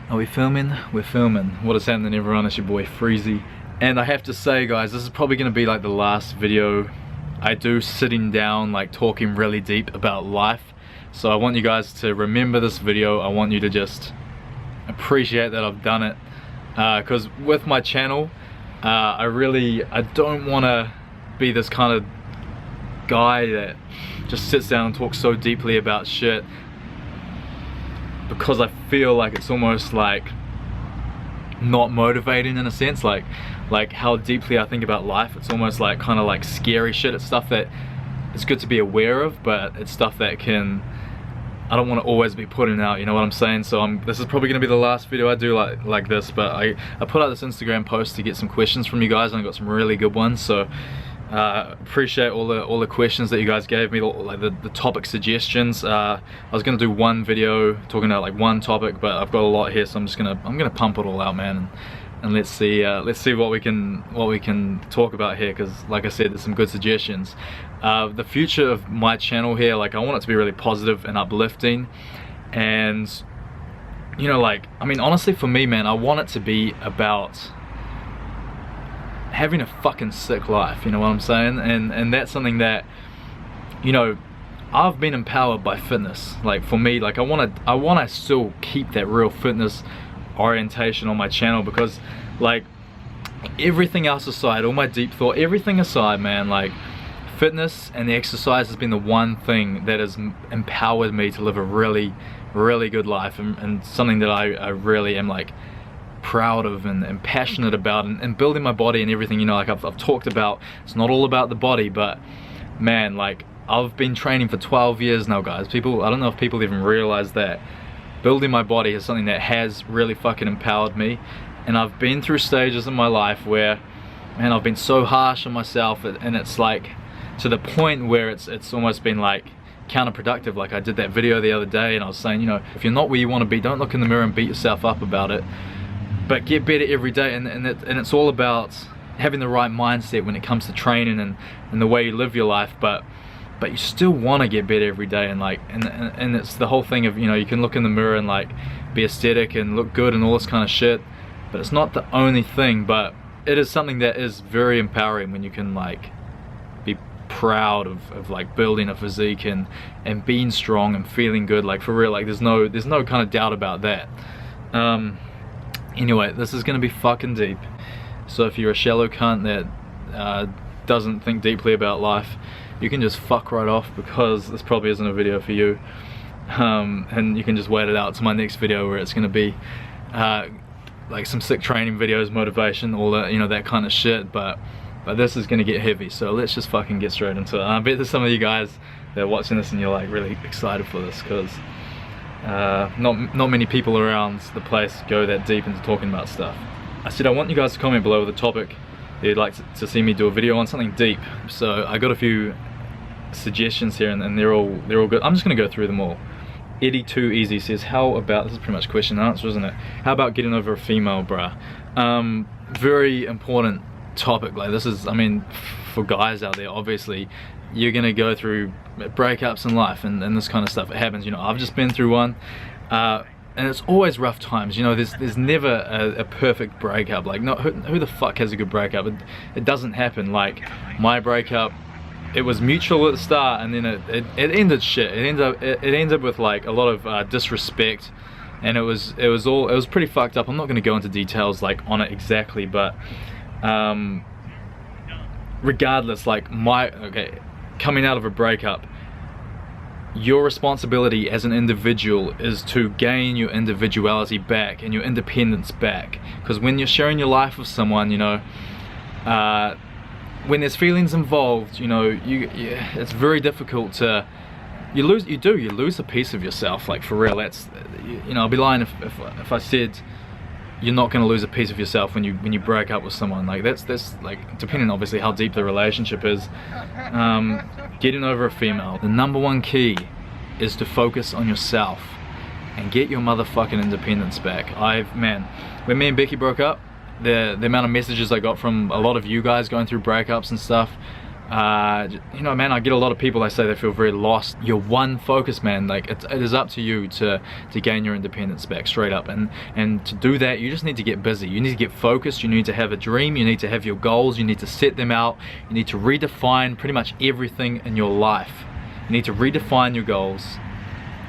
Are we filming? We're filming. What is happening, everyone? It's your boy Freezy. And I have to say, guys, this is probably going to be like the last video I do sitting down, like talking really deep about life. So I want you guys to remember this video. I want you to just appreciate that I've done it. Because with my channel, I don't want to be this kind of guy that just sits down and talks so deeply about shit, because I feel like it's almost like not motivating in a sense, like how deeply I think about life. It's almost like kind of like scary shit. It's stuff that it's good to be aware of, but it's stuff that I don't want to always be putting out, you know what I'm saying? So this is probably going to be the last video I do like this, but I put out this Instagram post to get some questions from you guys, and I got some really good ones. So appreciate all the questions that you guys gave me, like the topic suggestions. I was gonna do one video talking about like one topic, but I've got a lot here, so I'm gonna pump it all out, man, and let's see what we can talk about here, because like I said, there's some good suggestions. The future of my channel here, like I want it to be really positive and uplifting, and you know, like, I mean, honestly for me, man, I want it to be about having a fucking sick life, you know what I'm saying? And that's something that, you know, I've been empowered by fitness. Like for me, like I want to still keep that real fitness orientation on my channel, because like everything else aside, all my deep thought, everything aside, man, like fitness and the exercise has been the one thing that has empowered me to live a really good life, and something that I really am like proud of and passionate about, and building my body and everything. You know, like I've talked about, it's not all about the body, but man, like I've been training for 12 years now, guys. I don't know if people even realize that building my body is something that has really fucking empowered me. And I've been through stages in my life where, man, I've been so harsh on myself, and it's like to the point where it's almost been like counterproductive. Like I did that video the other day, and I was saying, you know, if you're not where you want to be, don't look in the mirror and beat yourself up about it, but get better every day. And it's all about having the right mindset when it comes to training and the way you live your life, but you still want to get better every day. And like and it's the whole thing of, you know, you can look in the mirror and like be aesthetic and look good and all this kind of shit, but it's not the only thing. But it is something that is very empowering when you can like be proud of like building a physique and being strong and feeling good, like for real. Like there's no kind of doubt about that. Anyway, this is gonna be fucking deep, so if you're a shallow cunt that doesn't think deeply about life, you can just fuck right off, because this probably isn't a video for you, and you can just wait it out to my next video, where it's gonna be like some sick training videos, motivation, all that, you know, that kind of shit. But this is gonna get heavy, so let's just fucking get straight into it. And I bet there's some of you guys that are watching this and you're like really excited for this, because not many people around the place go that deep into talking about stuff. I said I want you guys to comment below with a topic that you'd like to see me do a video on, something deep. So I got a few suggestions here, and they're all good. I'm just gonna go through them all. Eddie Too Easy says, how about, this is pretty much question and answer, isn't it? How about getting over a female, bruh? Very important topic. Like this is, I mean, for guys out there, obviously you're gonna go through breakups in life and this kind of stuff. It happens, you know. I've just been through one, and it's always rough times, you know. There's never a perfect breakup. Like, who the fuck has a good breakup? It doesn't happen. Like my breakup, it was mutual at the start, and then it ended shit. It ended with like a lot of disrespect, and it was pretty fucked up. I'm not gonna go into details like on it exactly, but regardless, like coming out of a breakup, your responsibility as an individual is to gain your individuality back and your independence back. Because when you're sharing your life with someone, you know, when there's feelings involved, you know, it's very difficult to, you lose a piece of yourself, like for real. That's, you know, I'll be lying if I said you're not going to lose a piece of yourself when you break up with someone. Like that's like, depending obviously how deep the relationship is. Getting over a female, the #1 key is to focus on yourself and get your motherfucking independence back. Man, when me and Becky broke up, the amount of messages I got from a lot of you guys going through breakups and stuff, You know, man, I get a lot of people, they say they feel very lost. You're one focus, man. Like it is up to you to gain your independence back, straight up. And to do that, you just need to get busy. You need to get focused. You need to have a dream. You need to have your goals. You need to set them out. You need to redefine pretty much everything in your life. You need to redefine your goals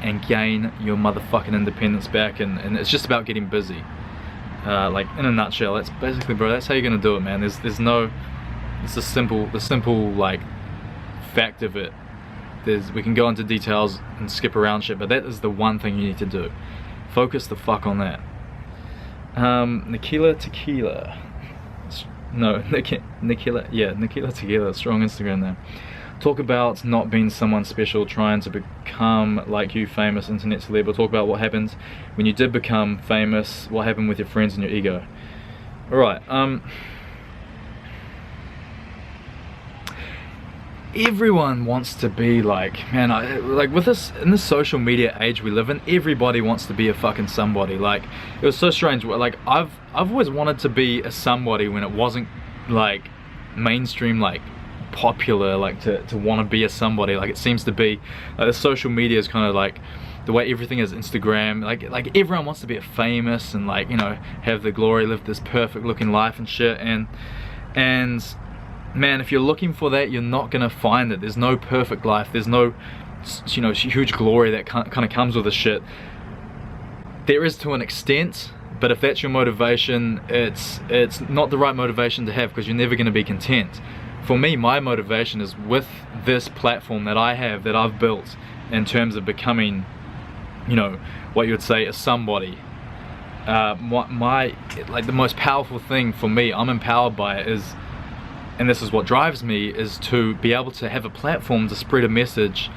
and gain your motherfucking independence back. And it's just about getting busy. Like in a nutshell, that's basically, bro, that's how you're gonna do it, man. There's no, it's the simple like fact of it. We can go into details and skip around shit, but that is the one thing you need to do. Focus the fuck on that. Nikila Tequila. No, Nikila, yeah, Nikila Tequila, strong Instagram name. Talk about not being someone special, trying to become like you, famous internet celeb. Or talk about what happened when you did become famous, what happened with your friends and your ego. Alright, everyone wants to be like, man, like with this, in this social media age we live in, everybody wants to be a fucking somebody. Like, it was so strange, like I've always wanted to be a somebody when it wasn't like mainstream, like popular, like to want to be a somebody. Like it seems to be like the social media is kind of like the way everything is Instagram, like everyone wants to be a famous and, like, you know, have the glory, live this perfect looking life and shit. And man, if you're looking for that, you're not gonna find it. There's no perfect life. There's no, you know, huge glory that kind of comes with this shit. There is to an extent, but if that's your motivation, it's not the right motivation to have, because you're never gonna be content. For me, my motivation is with this platform that I have, that I've built, in terms of becoming, you know, what you would say a somebody. Like the most powerful thing for me, I'm empowered by it, is, and this is what drives me, is to be able to have a platform to spread a message,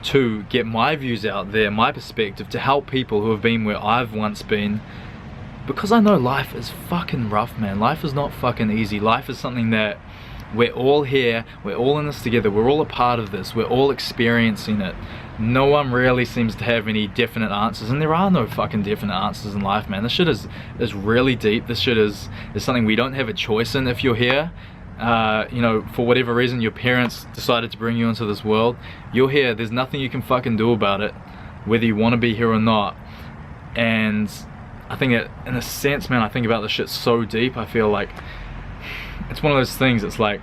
to get my views out there, my perspective, to help people who have been where I've once been. Because I know life is fucking rough, man. Life is not fucking easy. Life is something that we're all here, we're all in this together, we're all a part of this, we're all experiencing it. No one really seems to have any definite answers, and there are no fucking definite answers in life, man. This shit is really deep. This shit is something we don't have a choice in if you're here. You know, for whatever reason your parents decided to bring you into this world, you're here. There's nothing you can fucking do about it, whether you want to be here or not. And I think that, in a sense, man, I think about this shit so deep. I feel like it's one of those things, it's like,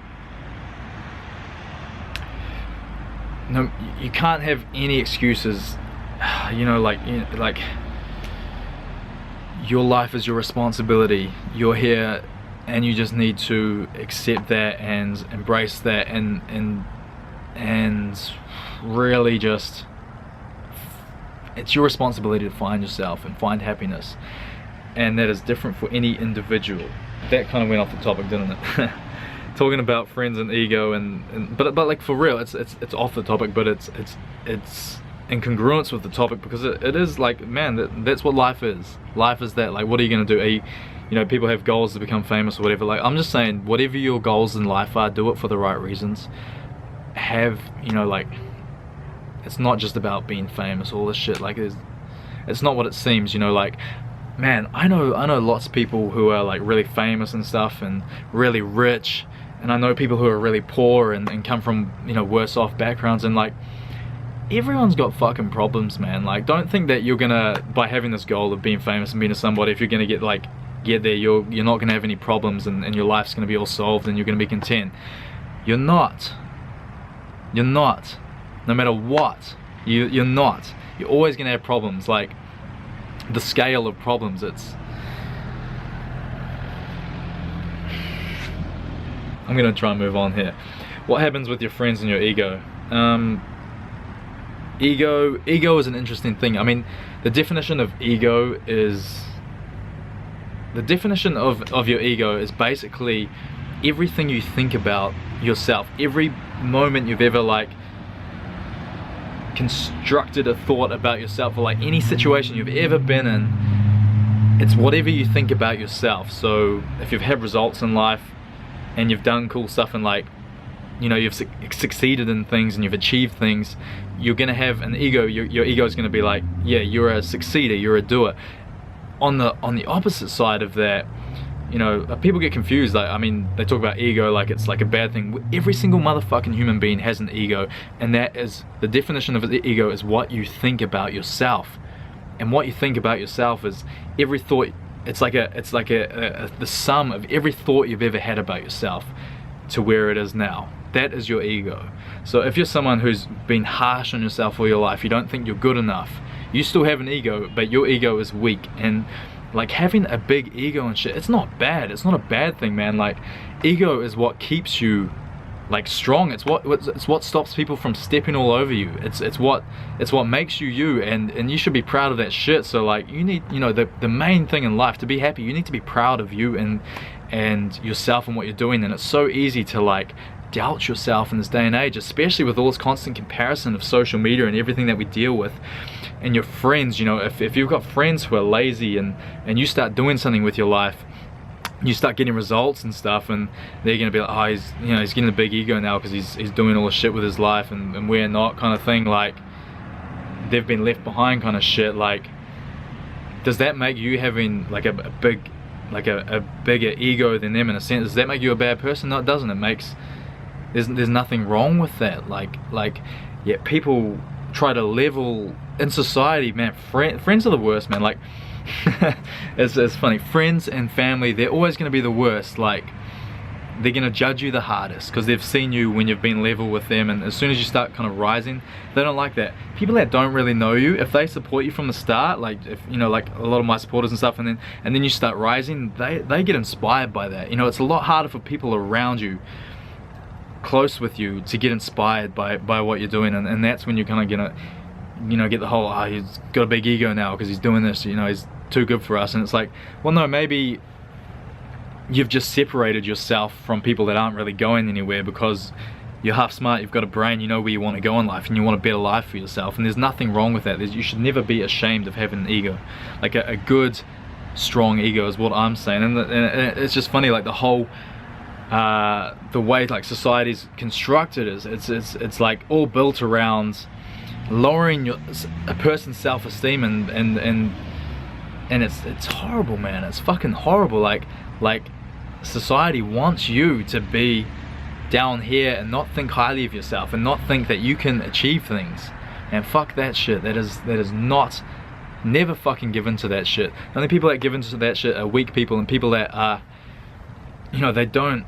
no, you can't have any excuses. You know, like your life is your responsibility. You're here, and you just need to accept that and embrace that, and really just, it's your responsibility to find yourself and find happiness. And that is different for any individual. That kind of went off the topic, didn't it? Talking about friends and ego, but like for real, it's off the topic, but it's in congruence with the topic, because it is like, man, that's what life is. Life is that. Like, what are you gonna do? You know, people have goals to become famous or whatever. Like, I'm just saying, whatever your goals in life are, do it for the right reasons. Have, you know, like, it's not just about being famous, all this shit. Like, it's not what it seems, you know. Like, man, I know lots of people who are like really famous and stuff and really rich, and I know people who are really poor and come from, you know, worse off backgrounds, and like, everyone's got fucking problems, man. Like, don't think that you're gonna, by having this goal of being famous and being a somebody, if you're gonna get there, you're not gonna have any problems, and your life's gonna be all solved and you're gonna be content. You're not. You're not. No matter what, you're not. You're always gonna have problems. Like, the scale of problems, I'm gonna try and move on here. What happens with your friends and your ego? Ego is an interesting thing. I mean, the definition of ego is, the definition of your ego is basically everything you think about yourself, every moment you've ever like constructed a thought about yourself, or like any situation you've ever been in. It's whatever you think about yourself. So if you've had results in life and you've done cool stuff, and like, you know, you've succeeded in things and you've achieved things, you're gonna have an ego. Your ego is gonna be like, yeah, you're a succeeder, you're a doer. On the opposite side of that, you know, people get confused. Like, I mean, they talk about ego like it's like a bad thing. Every single motherfucking human being has an ego, and that is, the definition of the ego is what you think about yourself. And what you think about yourself is every thought. It's like the sum of every thought you've ever had about yourself to where it is now. That is your ego. So if you're someone who's been harsh on yourself all your life, you don't think you're good enough, you still have an ego, but your ego is weak. And like, having a big ego and shit, it's not bad. It's not a bad thing, man. Like, ego is what keeps you like strong. It's what stops people from stepping all over you. It's what makes you you, and you should be proud of that shit. So like, you need, you know, the main thing in life to be happy, you need to be proud of you and yourself and what you're doing. And it's so easy to like doubt yourself in this day and age, especially with all this constant comparison of social media and everything that we deal with. And your friends, you know, if you've got friends who are lazy and you start doing something with your life, you start getting results and stuff, and they're gonna be like, oh, he's getting a big ego now because he's doing all this shit with his life and we're not, kind of thing. Like, they've been left behind kind of shit. Like, does that make you having like a bigger ego than them in a sense? Does that make you a bad person? No, it doesn't. It makes, there's nothing wrong with that. Like yeah, people try to level in society, man. Friends are the worst, man. Like, it's funny, friends and family, they're always going to be the worst. Like, they're going to judge you the hardest because they've seen you when you've been level with them, and as soon as you start kind of rising, they don't like that. People that don't really know you, if they support you from the start, like, if you know, like a lot of my supporters and stuff, and then you start rising, they get inspired by that. You know, it's a lot harder for people around you, close with you, to get inspired by what you're doing, and that's when you're kind of gonna, you know, get the whole, oh, he's got a big ego now because he's doing this, you know, he's too good for us. And it's like, well, no, maybe you've just separated yourself from people that aren't really going anywhere because you're half smart, you've got a brain, you know where you want to go in life, and you want a better life for yourself. And there's nothing wrong with that. You should never be ashamed of having an ego. Like, a good, strong ego is what I'm saying. And it's just funny, like, the whole the way like society's constructed is it's like all built around lowering a person's self-esteem, and it's horrible, man. It's fucking horrible. Like society wants you to be down here and not think highly of yourself and not think that you can achieve things. And fuck that shit. That is not, never fucking give in to that shit. The only people that give in to that shit are weak people and people that are, you know, they don't,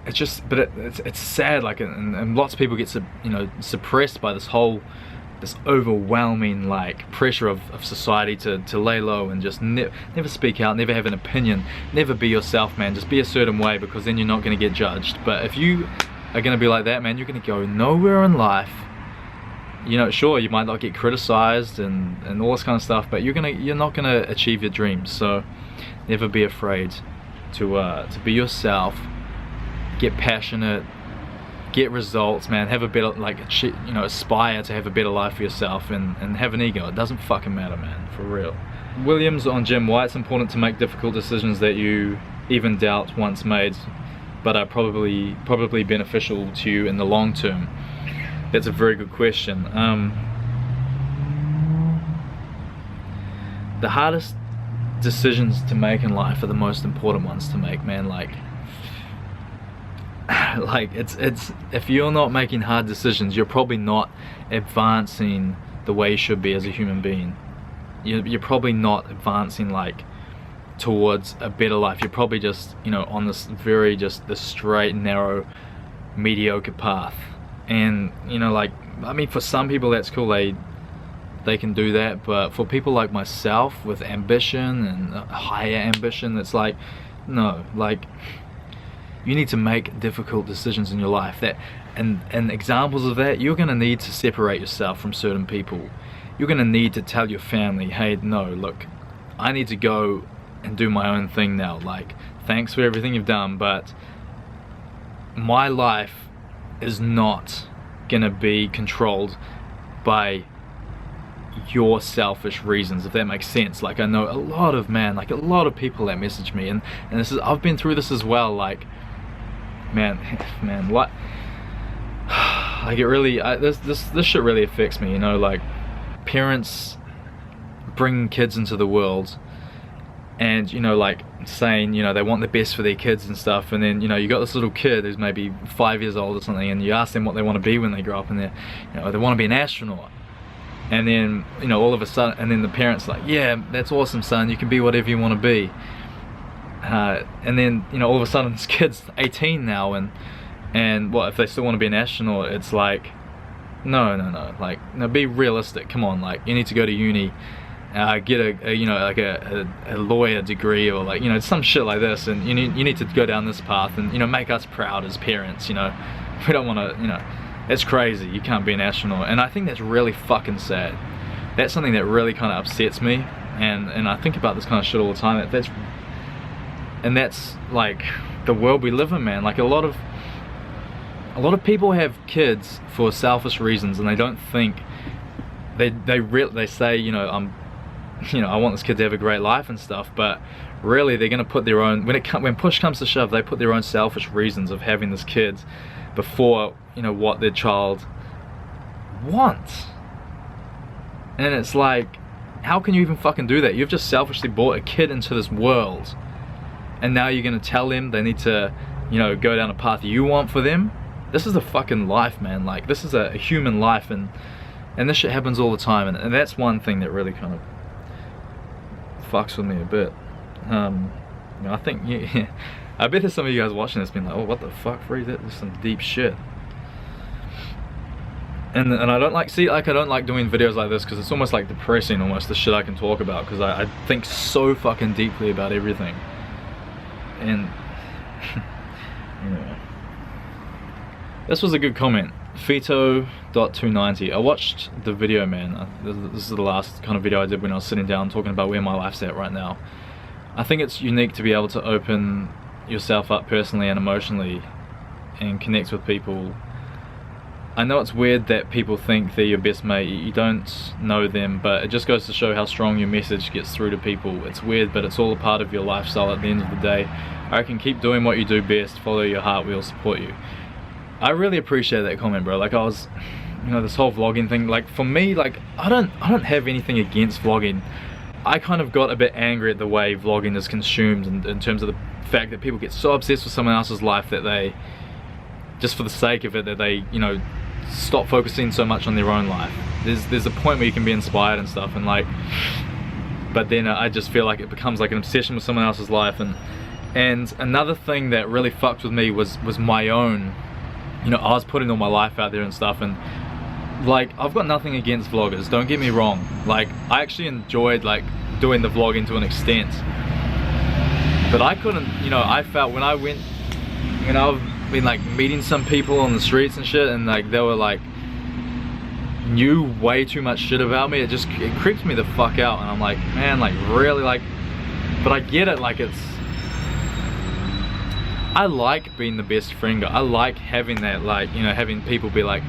it's just, but it's sad, like, and lots of people get, you know, suppressed by this overwhelming like pressure of society to lay low and just never speak out, never have an opinion, never be yourself, man. Just be a certain way, because then you're not going to get judged. But if you are going to be like that, man, you're going to go nowhere in life. You know, sure, you might not get criticized and all this kind of stuff, but you're not gonna achieve your dreams. So never be afraid to be yourself, get passionate, get results, man. Have a better, like, you know, aspire to have a better life for yourself, and have an ego. It doesn't fucking matter, man, for real. Williams on Jim White: it's important to make difficult decisions that you even doubt once made, but are probably beneficial to you in the long term. That's a very good question. The hardest decisions to make in life are the most important ones to make, man. Like it's if you're not making hard decisions, you're probably not advancing the way you should be as a human being. You're probably not advancing like towards a better life. You're probably just, you know, on this very just the straight, narrow, mediocre path. And, you know, like, I mean, for some people that's cool, they can do that, but for people like myself with ambition and higher ambition, it's like, no, like, you need to make difficult decisions in your life. That and examples of that, you're gonna need to separate yourself from certain people. You're gonna need to tell your family, hey, no, look, I need to go and do my own thing now. Like, thanks for everything you've done, but my life is not gonna be controlled by your selfish reasons, if that makes sense. Like, I know a lot of people that message me, and this is, I've been through this as well. Like, man, what, like, it really, this shit really affects me, you know. Like, parents bring kids into the world, and, you know, like saying, you know, they want the best for their kids and stuff, and then, you know, you got this little kid who's maybe 5 years old or something, and you ask them what they want to be when they grow up, and they're, you know, they want to be an astronaut. And then, you know, all of a sudden, and then the parents like, yeah, that's awesome, son, you can be whatever you want to be. And then, you know, all of a sudden this kid's 18 now, and what if they still want to be an astronaut? It's like, no, like, no, be realistic. Come on, like, you need to go to uni, get a you know, like a lawyer degree, or like, you know, some shit like this, and you need to go down this path, and, you know, make us proud as parents. You know, we don't want to, you know, it's crazy, you can't be an astronaut. And I think that's really fucking sad. That's something that really kind of upsets me, and I think about this kind of shit all the time. That's like the world we live in, man. Like a lot of people have kids for selfish reasons, and they don't think, they say, you know, I want this kid to have a great life and stuff, but really they're gonna put their own, when push comes to shove, they put their own selfish reasons of having this kid before, you know, what their child wants. And it's like, how can you even fucking do that? You've just selfishly brought a kid into this world, and now you're gonna tell them they need to, you know, go down a path you want for them. This is a fucking life, man. Like, this is a human life, and this shit happens all the time, and that's one thing that really kind of fucks with me a bit. You know, I think, yeah, I bet there's some of you guys watching this being like, oh, what the fuck, Free? That's some deep shit. And I don't like, I don't like doing videos like this, because it's almost like depressing, almost, the shit I can talk about, because I think so fucking deeply about everything. And yeah. This was a good comment. Fito.290. I watched the video, man. This is the last kind of video I did when I was sitting down talking about where my life's at right now. I think it's unique to be able to open yourself up personally and emotionally and connect with people. I know it's weird that people think they're your best mate. You don't know them, but it just goes to show how strong your message gets through to people. It's weird, but it's all a part of your lifestyle at the end of the day. I reckon keep doing what you do best, follow your heart, we'll support you. I really appreciate that comment, bro. Like, I was, you know, this whole vlogging thing, like, for me, like, I don't have anything against vlogging. I kind of got a bit angry at the way vlogging is consumed, in terms of the fact that people get so obsessed with someone else's life that they, just for the sake of it, that they, you know, stop focusing so much on their own life. There's a point where you can be inspired and stuff, and like, but then I just feel like it becomes like an obsession with someone else's life. And another thing that really fucked with me was my own, you know, I was putting all my life out there and stuff, and like, I've got nothing against vloggers, don't get me wrong. Like, I actually enjoyed like doing the vlogging to an extent, but I couldn't, you know, I felt when I've been like meeting some people on the streets and shit, and like they were like knew way too much shit about me, it creeps me the fuck out, and I'm like, man, like really, like, but I get it, like, I like being the best friend guy. I like having that, like, you know, having people be like,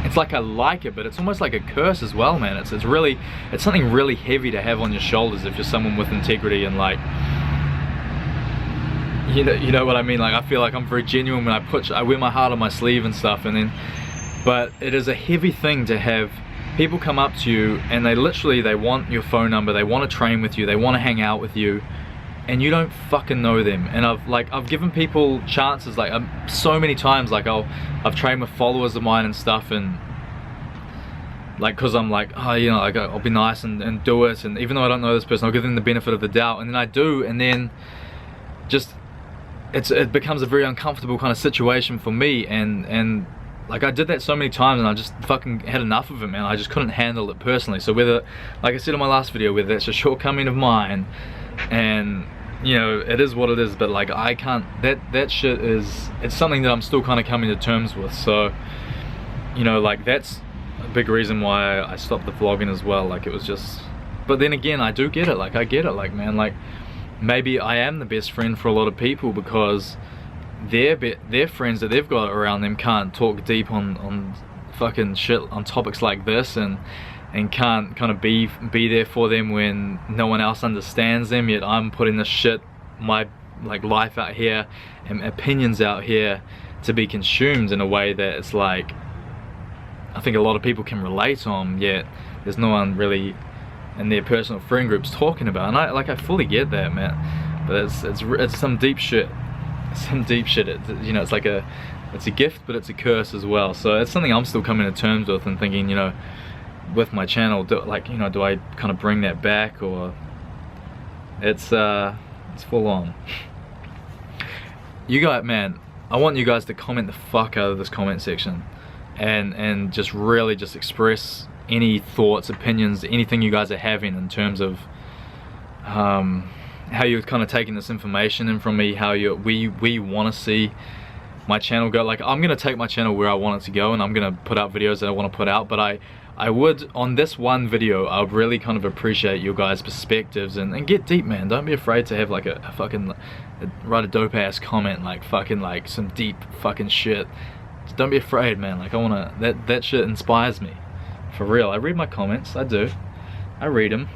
it's like I like it, but it's almost like a curse as well, man. It's something really heavy to have on your shoulders if you're someone with integrity, and like, you know what I mean. Like, I feel like I'm very genuine when I wear my heart on my sleeve and stuff, and then, but it is a heavy thing to have people come up to you and they want your phone number, they want to train with you, they want to hang out with you, and you don't fucking know them. And I've given people chances, like, so many times, like I've trained with followers of mine and stuff, and like, cause I'm like, oh, you know, like, I'll be nice and do it, and even though I don't know this person, I'll give them the benefit of the doubt, and then I do, and then just it becomes a very uncomfortable kind of situation for me, and like, I did that so many times, and I just fucking had enough of it, man. I just couldn't handle it personally. So whether, like I said in my last video, whether that's a shortcoming of mine, and you know, it is what it is, but like, I can't, that shit is, it's something that I'm still kind of coming to terms with. So, you know, like, that's a big reason why I stopped the vlogging as well. Like, it was just, but then again, I do get it, like, I get it, like, man, like, maybe I am the best friend for a lot of people because their friends that they've got around them can't talk deep on fucking shit, on topics like this, and can't kind of be there for them when no one else understands them, yet I'm putting this shit, my like life out here and opinions out here to be consumed in a way that it's like, I think a lot of people can relate on, yet there's no one really in their personal friend groups talking about. And I fully get that, man, but it's some deep shit. Some deep shit. You know, it's like it's a gift, but it's a curse as well. So it's something I'm still coming to terms with and thinking, you know, with my channel, do I kind of bring that back, or it's full on. You guys, man, I want you guys to comment the fuck out of this comment section, and just really just express any thoughts, opinions, anything you guys are having in terms of how you're kind of taking this information in from me, how we want to see my channel go. Like, I'm gonna take my channel where I want it to go, and I'm gonna put out videos that I want to put out, but I would, on this one video, I would really kind of appreciate your guys' perspectives, and get deep, man. Don't be afraid to have like a fucking, write a dope ass comment, like fucking like some deep fucking shit. Just don't be afraid, man. Like, I wanna, that shit inspires me, for real. I read my comments, I do. I read them,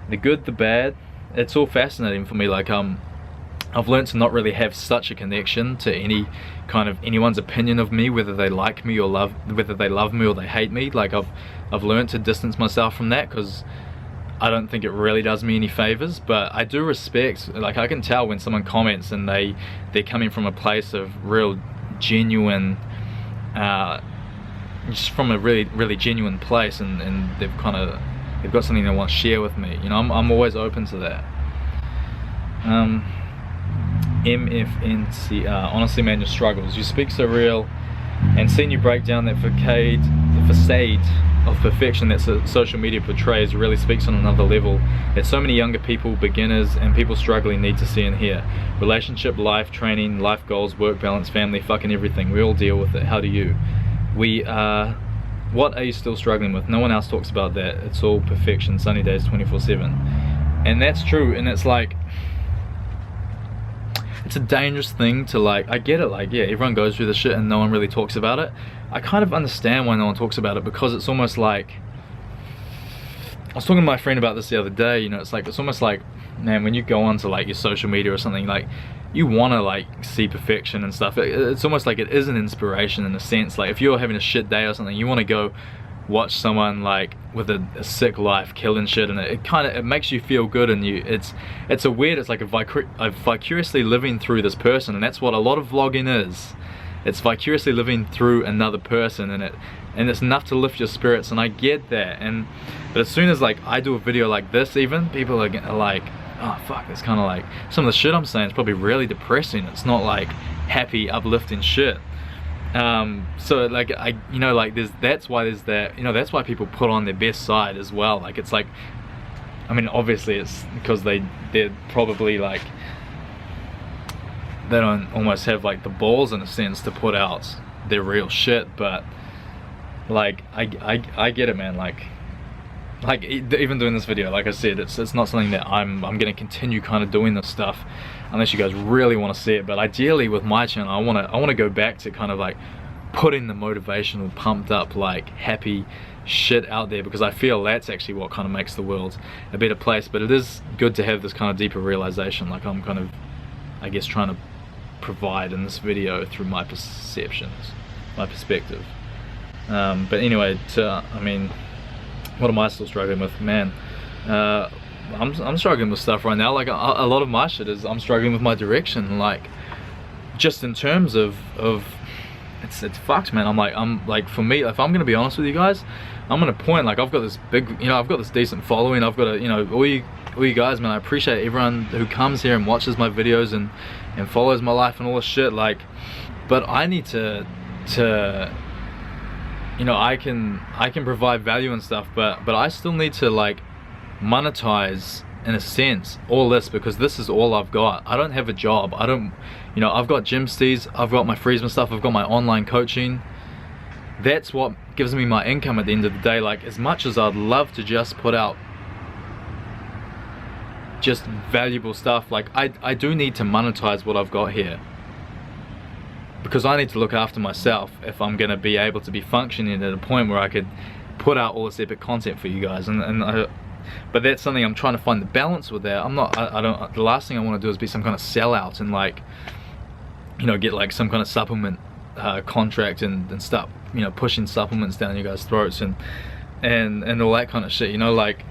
the good, the bad. It's all fascinating for me. Like, I've learned to not really have such a connection to anyone's opinion of me, whether they like me or whether they love me or they hate me. Like, I've learned to distance myself from that, because I don't think it really does me any favors. But I do respect, like, I can tell when someone comments and they're coming from a place of real genuine, just from a really genuine place, and they've got something they want to share with me. You know, I'm always open to that. MFNCR, honestly, man, your struggles. You speak so real, and seeing you break down that facade of perfection that social media portrays really speaks on another level that so many younger people, beginners, and people struggling need to see and hear. Relationship, life, training, life goals, work balance, family, fucking everything. We all deal with it. How do you? What are you still struggling with? No one else talks about that. It's all perfection, sunny days 24/7. And that's true, and it's like, it's a dangerous thing to, like, I get it, like, yeah, everyone goes through this shit and no one really talks about it. I kind of understand why no one talks about it, because it's almost like, I was talking to my friend about this the other day, you know, it's almost like, man, when you go onto like your social media or something, like, you want to like see perfection and stuff. It's almost like it is an inspiration in a sense. Like, if you're having a shit day or something, you want to go watch someone like with a sick life killing shit, and it makes you feel good, and it's like a vicariously living through this person, and that's what a lot of vlogging is. It's vicariously living through another person, and it's enough to lift your spirits, and I get that. But as soon as like I do a video like this, even people are like, oh fuck, it's kind of like some of the shit I'm saying is probably really depressing. It's not like happy, uplifting shit. So like that's why there's that, you know, that's why people put on their best side as well. Like, it's like, I mean, obviously it's because they're probably like, they don't almost have like the balls in a sense to put out their real shit. But like I get it, man. Like even doing this video, like I said, it's not something that I'm gonna continue kind of doing this stuff unless you guys really want to see it. But ideally with my channel, I want to go back to kind of like putting the motivational, pumped up, like happy shit out there, because I feel that's actually what kind of makes the world a better place. But it is good to have this kind of deeper realization, like I'm kind of, I guess, trying to provide in this video through my perceptions, my perspective. But anyway, I mean, what am I still struggling with, man? I'm struggling with stuff right now. Like a lot of my shit is, I'm struggling with my direction, like just in terms of it's fucked, man. I'm like for me, if I'm gonna be honest with you guys, I'm at a point, like I've got this big, you know, I've got this decent following. I've got you know, all you guys, man. I appreciate everyone who comes here and watches my videos and follows my life and all this shit. Like, but I need to you know, I can provide value and stuff, but I still need to like monetize in a sense all this, because this is all I've got. I don't have a job. I don't, you know, I've got Gymstees, I've got my Friesman stuff, I've got my online coaching. That's what gives me my income at the end of the day. Like, as much as I'd love to just put out just valuable stuff, like I do need to monetize what I've got here, because I need to look after myself if I'm going to be able to be functioning at a point where I could put out all this epic content for you guys. But that's something I'm trying to find the balance with that. I don't, the last thing I want to do is be some kind of sellout and like, you know, get like some kind of supplement contract and start, you know, pushing supplements down you guys' throats and all that kind of shit, you know. Like,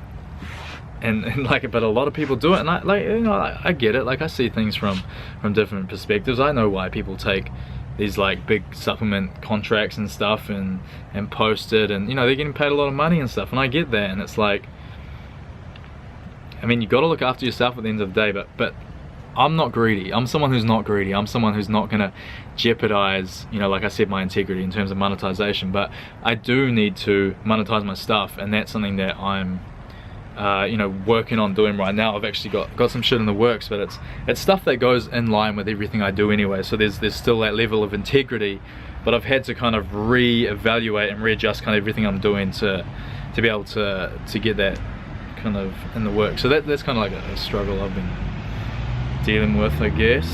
and like, but a lot of people do it, and I get it. Like, I see things from different perspectives. I know why people take these like big supplement contracts and stuff and post it, and they're getting paid a lot of money and stuff, and I get that. And it's like, I mean, you got to look after yourself at the end of the day, but I'm not greedy. I'm someone who's not greedy. I'm someone who's not gonna jeopardize, like I said, my integrity in terms of monetization. But I do need to monetize my stuff, and that's something that I'm working on doing right now. I've actually got some shit in the works, but it's stuff that goes in line with everything I do anyway. So there's still that level of integrity, but I've had to kind of re-evaluate and readjust kind of everything I'm doing to be able to get that kind of in the work. So that's kind of like a struggle I've been dealing with, I guess.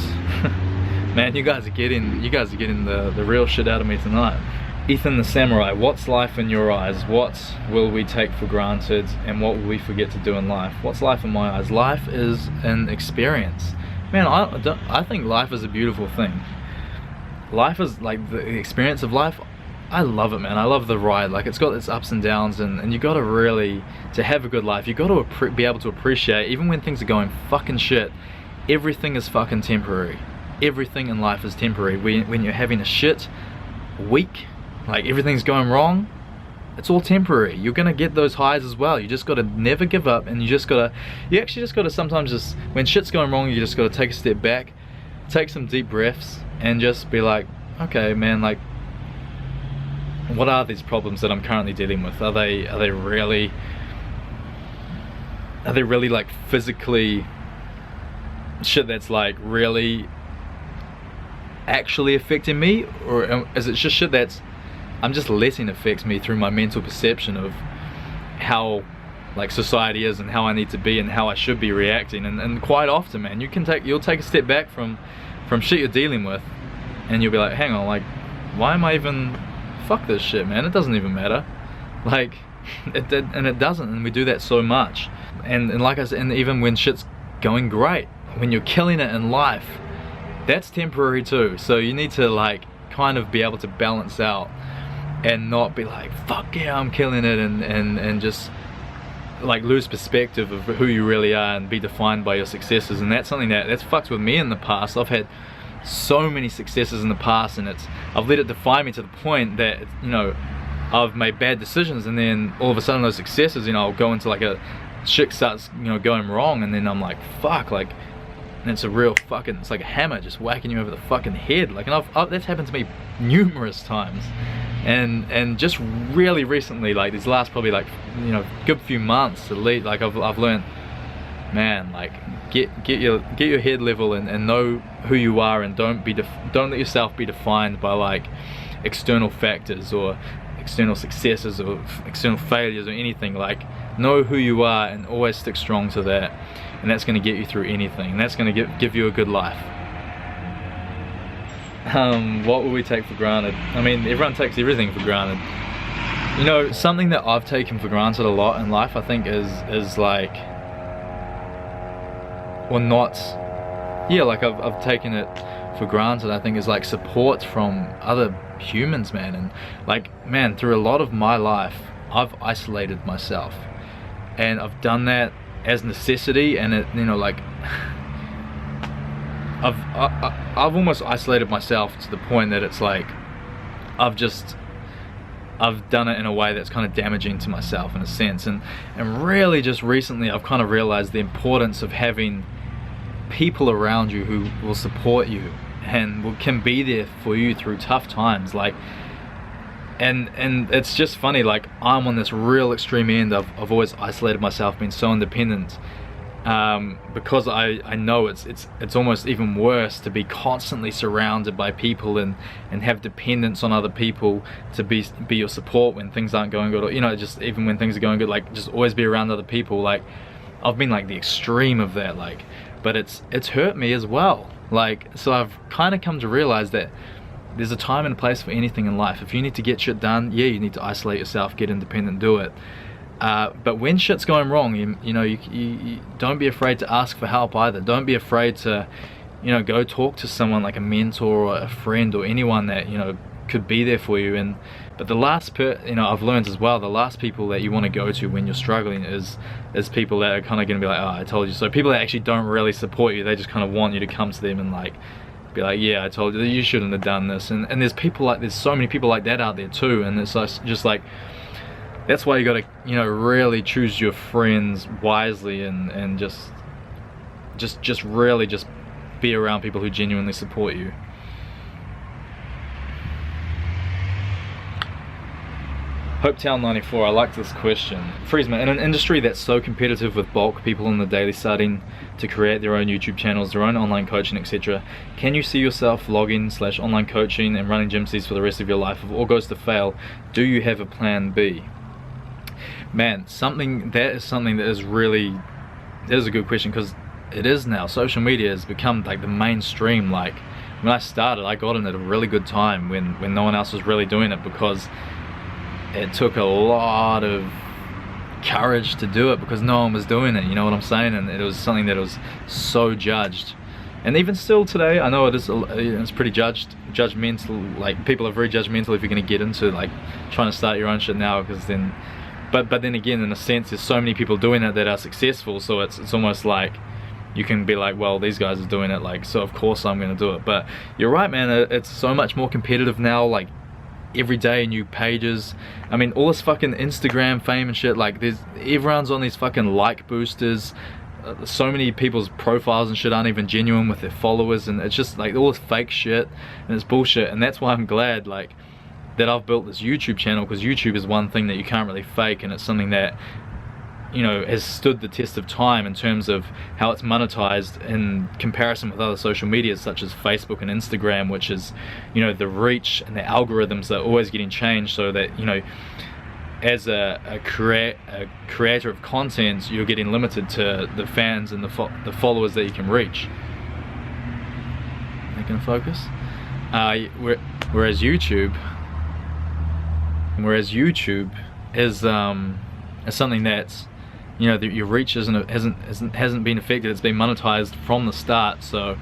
Man, you guys are getting the real shit out of me tonight. Ethan the Samurai, what's life in your eyes? What will we take for granted, and what will we forget to do in life? What's life in my eyes? Life is an experience. Man, I think life is a beautiful thing. Life is like the experience of life. I love it, man. I love the ride. Like, it's got its ups and downs, and you gotta really, to have a good life, you gotta be able to appreciate, even when things are going fucking shit, everything is fucking temporary. Everything in life is temporary. When you're having a shit week, like everything's going wrong, it's all temporary. You're gonna get those highs as well. You just gotta never give up, and you actually just gotta sometimes just, when shit's going wrong, you just gotta take a step back, take some deep breaths, and just be like, okay, man, like, what are these problems that I'm currently dealing with? Are they really like physically shit that's like really actually affecting me, or is it just shit that's I'm just letting affect me through my mental perception of how like society is and how I need to be and how I should be reacting? And quite often, man, you'll take a step back from shit you're dealing with, and you'll be like, hang on, like, why am I even, fuck this shit, man, it doesn't even matter. Like, it doesn't, and we do that so much. And like I said, and even when shit's going great, when you're killing it in life, that's temporary too. So you need to like kind of be able to balance out and not be like, fuck yeah, I'm killing it, and just like lose perspective of who you really are and be defined by your successes. And that's something that's fucked with me in the past. I've had so many successes in the past, and I've let it define me to the point that I've made bad decisions, and then all of a sudden those successes, I'll go into like a shit starts going wrong, and then I'm like, fuck, like, and it's a real fucking, it's like a hammer just whacking you over the fucking head. Like, and that's happened to me numerous times, and just really recently, like these last probably like good few months at least, like I've learned, man, like get your head level and know who you are, and don't let yourself be defined by like external factors or external successes or external failures or anything. Like, know who you are and always stick strong to that, and that's going to get you through anything, and that's going to give you a good life. What will we take for granted? I mean, everyone takes everything for granted. Something that I've taken for granted a lot in life, I think, is like, or not, yeah, like I've taken it for granted, I think, is like support from other humans, man. And like, man, through a lot of my life, I've isolated myself, and I've done that as necessity, and it, like, I've almost isolated myself to the point that it's like I've done it in a way that's kind of damaging to myself in a sense, and really just recently I've kind of realized the importance of having people around you who will support you and can be there for you through tough times. Like, and it's just funny, like, I'm on this real extreme end. I've always isolated myself, been so independent, because I know it's almost even worse to be constantly surrounded by people and have dependence on other people to be your support when things aren't going good, or just even when things are going good, like, just always be around other people. Like, I've been like the extreme of that, like, but it's hurt me as well. Like, so I've kind of come to realize that there's a time and a place for anything in life. If you need to get shit done, yeah, you need to isolate yourself, get independent, do it. But when shit's going wrong, you don't be afraid to ask for help either. Don't be afraid to, go talk to someone like a mentor or a friend or anyone that, could be there for you. And but the last I've learned as well, the last people that you want to go to when you're struggling is people that are kind of going to be like, oh, I told you so. People that actually don't really support you, they just kind of want you to come to them and like be like, yeah, I told you that you shouldn't have done this. And there's so many people like that out there too. And it's just like, that's why you got to really choose your friends wisely, and just really just be around people who genuinely support you. Hopetown94, I like this question. Friesman, in an industry that's so competitive with bulk people on the daily starting to create their own YouTube channels, their own online coaching, etc., can you see yourself vlogging/online coaching and running Gympsies for the rest of your life? If all goes to fail, do you have a plan B? Man, that is a good question, because it is now. Social media has become like the mainstream. Like when I started, I got in at a really good time when no one else was really doing it, because it took a lot of courage to do it because no one was doing it, you know what I'm saying? And it was something that was so judged. And even still today, I know it's pretty judgmental. Like people are very judgmental if you're going to get into like trying to start your own shit now, because then but then again, in a sense, there's so many people doing it that are successful, so it's almost like you can be like, well, these guys are doing it, like, so of course I'm going to do it. But you're right, man, it's so much more competitive now. Like every day new pages, I mean, all this fucking Instagram fame and shit, like everyone's on these fucking like boosters. So many people's profiles and shit aren't even genuine with their followers, and it's just like all this fake shit, and it's bullshit. And that's why I'm glad like that I've built this YouTube channel, because YouTube is one thing that you can't really fake, and it's something that has stood the test of time in terms of how it's monetized in comparison with other social medias such as Facebook and Instagram, which is, the reach and the algorithms are always getting changed, so that, as a creator of content, you're getting limited to the fans and the followers that you can reach. They can focus. Whereas YouTube is something that's, that your reach hasn't been affected. It's been monetized from the start, so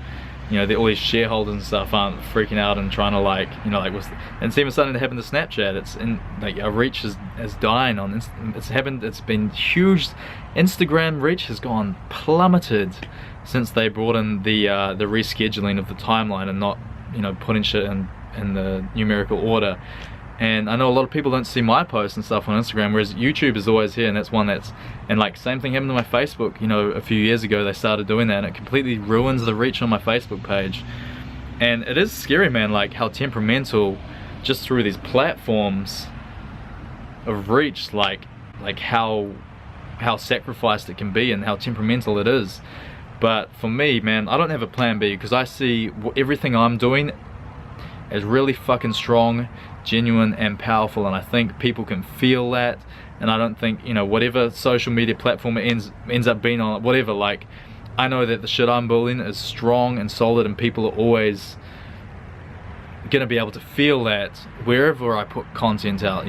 all these shareholders and stuff aren't freaking out and trying to and it's even starting to happen to Snapchat. It's our reach is dying on it's been huge. Instagram reach has gone plummeted since they brought in the rescheduling of the timeline and not putting shit in the numerical order. And I know a lot of people don't see my posts and stuff on Instagram, whereas YouTube is always here, and that's one and like same thing happened to my Facebook, a few years ago they started doing that, and it completely ruins the reach on my Facebook page. And it is scary, man, like how temperamental just through these platforms of reach, like how sacrificed it can be and how temperamental it is. But for me, man, I don't have a plan B, because I see everything I'm doing as really fucking strong, genuine and powerful, and I think people can feel that. And I don't think, whatever social media platform it ends up being on, whatever, like I know that the shit I'm building is strong and solid, and people are always gonna be able to feel that wherever I put content out,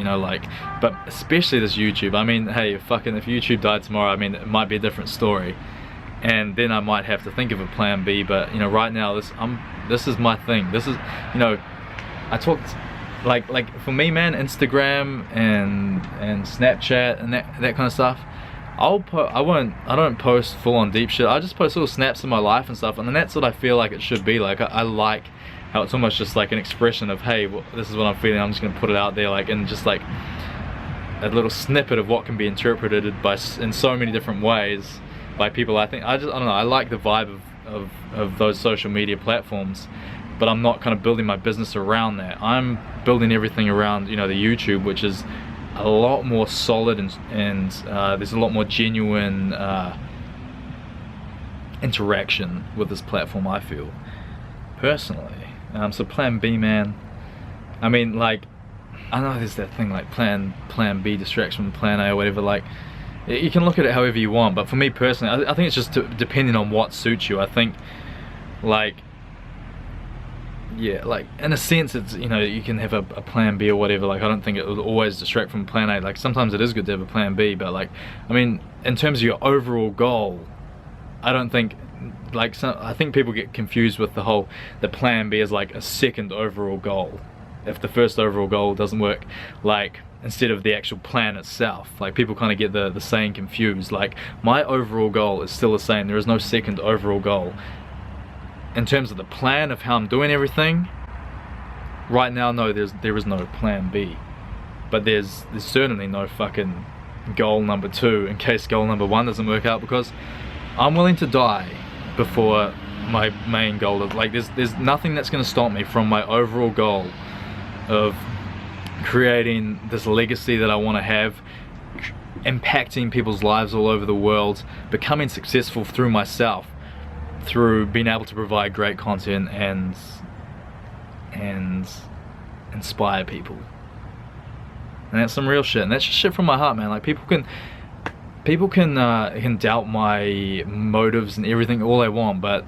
but especially this YouTube. I mean, hey, if YouTube died tomorrow, I mean, it might be a different story, and then I might have to think of a plan B. But right now this is my thing. This is, I talked like for me, man, Instagram and Snapchat and that kind of stuff, I don't post full on deep shit. I just post little snaps of my life and stuff, and then that's what I feel like it should be. Like I like how it's almost just like an expression of, hey, well, this is what I'm feeling, I'm just gonna put it out there, like, and just like a little snippet of what can be interpreted in so many different ways by people. I don't know, I like the vibe of those social media platforms, but I'm not kind of building my business around that. I'm building everything around, the YouTube, which is a lot more solid, and there's a lot more genuine interaction with this platform, I feel, personally. So plan B, man, I mean, like, I know there's that thing like plan B, distraction, plan A, or whatever. Like, you can look at it however you want, but for me personally, I think it's just depending on what suits you. I think, like, yeah, like in a sense, it's, you can have a plan B or whatever. Like, I don't think it will always distract from plan A. Like, sometimes it is good to have a plan B, but like, I mean, in terms of your overall goal, I don't think, like, I think people get confused with the plan B as like a second overall goal. if the first overall goal doesn't work, like instead of the actual plan itself. Like people kind of get the saying confused. Like my overall goal is still the same. There is no second overall goal. In terms of the plan of how I'm doing everything, right now, no, there is no plan B. But there's certainly no fucking goal number 2 in case goal number 1 doesn't work out, because I'm willing to die before my main goal. Like there's nothing that's going to stop me from my overall goal of creating this legacy that I want to have, impacting people's lives all over the world, becoming successful through myself, through being able to provide great content and inspire people. And that's some real shit, and that's just shit from my heart, man. Like people can doubt my motives and everything all they want, but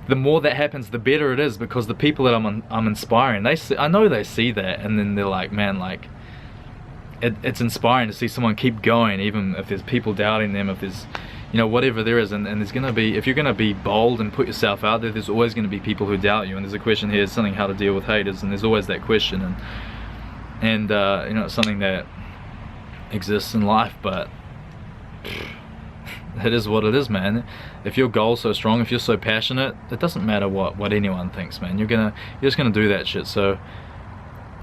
the more that happens, the better it is, because the people that I'm inspiring, I know they see that, and then they're like, man, like it's inspiring to see someone keep going, even if there's people doubting them, if there's, you know, whatever there is. And there's gonna be, if you're gonna be bold and put yourself out there, there's always gonna be people who doubt you. And there's a question here, something how to deal with haters, and there's always that question, and you know, it's something that exists in life, but it is what it is, man. If your goal's so strong, if you're so passionate, it doesn't matter what anyone thinks, man. You're just gonna do that shit. So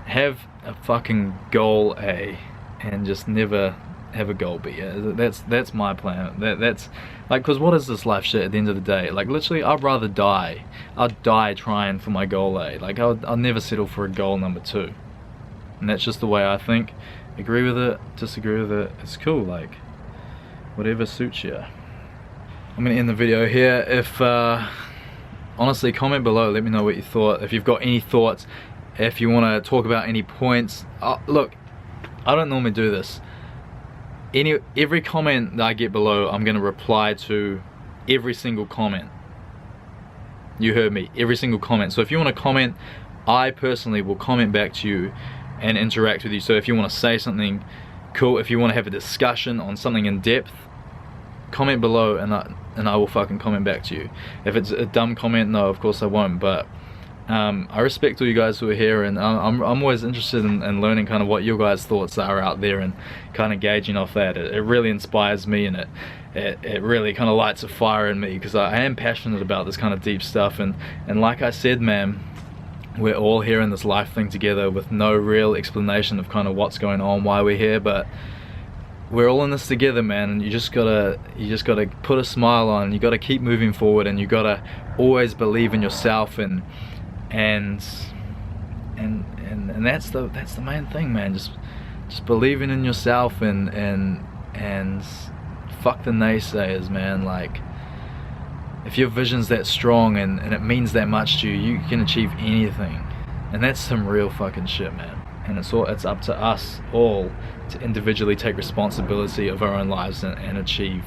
have a fucking goal A and just never have a goal B. That's my plan. That's like, because what is this life shit at the end of the day? Like literally, I'd rather die. I'd die trying for my goal A. Like I'll never settle for a goal number 2. And that's just the way I think. Agree with it, disagree with it, it's cool. Like whatever suits you. I'm gonna end the video here. If honestly, comment below, let me know what you thought. If you've got any thoughts, if you want to talk about any points. Look, I don't normally do this. Every comment that I get below, I'm gonna reply to every single comment. You heard me, every single comment. So if you want to comment, I personally will comment back to you and interact with you. So if you want to say something cool, if you want to have a discussion on something in depth, comment below, and I will fucking comment back to you. If it's a dumb comment, no, of course I won't. But I respect all you guys who are here, and I'm always interested in learning kind of what your guys' thoughts are out there, and kind of gauging off that. It really inspires me, and it really kind of lights a fire in me, because I am passionate about this kind of deep stuff. And like I said, man, we're all here in this life thing together with no real explanation of kind of what's going on, why we're here, but we're all in this together, man. And you just gotta put a smile on, you gotta keep moving forward, and you gotta always believe in yourself, and that's the main thing, man. Just believing in yourself, and fuck the naysayers, man. Like if your vision's that strong and it means that much to you, you can achieve anything. And that's some real fucking shit, man. And it's up to us all to individually take responsibility of our own lives and achieve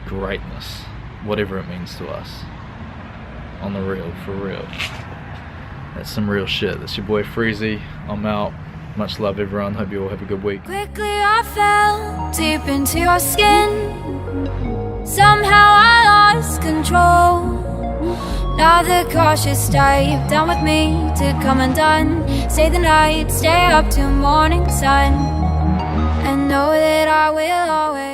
greatness, whatever it means to us. On the real, for real. That's some real shit. That's your boy Freezy. I'm out. Much love, everyone. Hope you all have a good week. Quickly I fell deep into your skin. Somehow I lost control. Now the cautious type down with me to come undone. Stay the night, stay up till morning sun, and know that I will always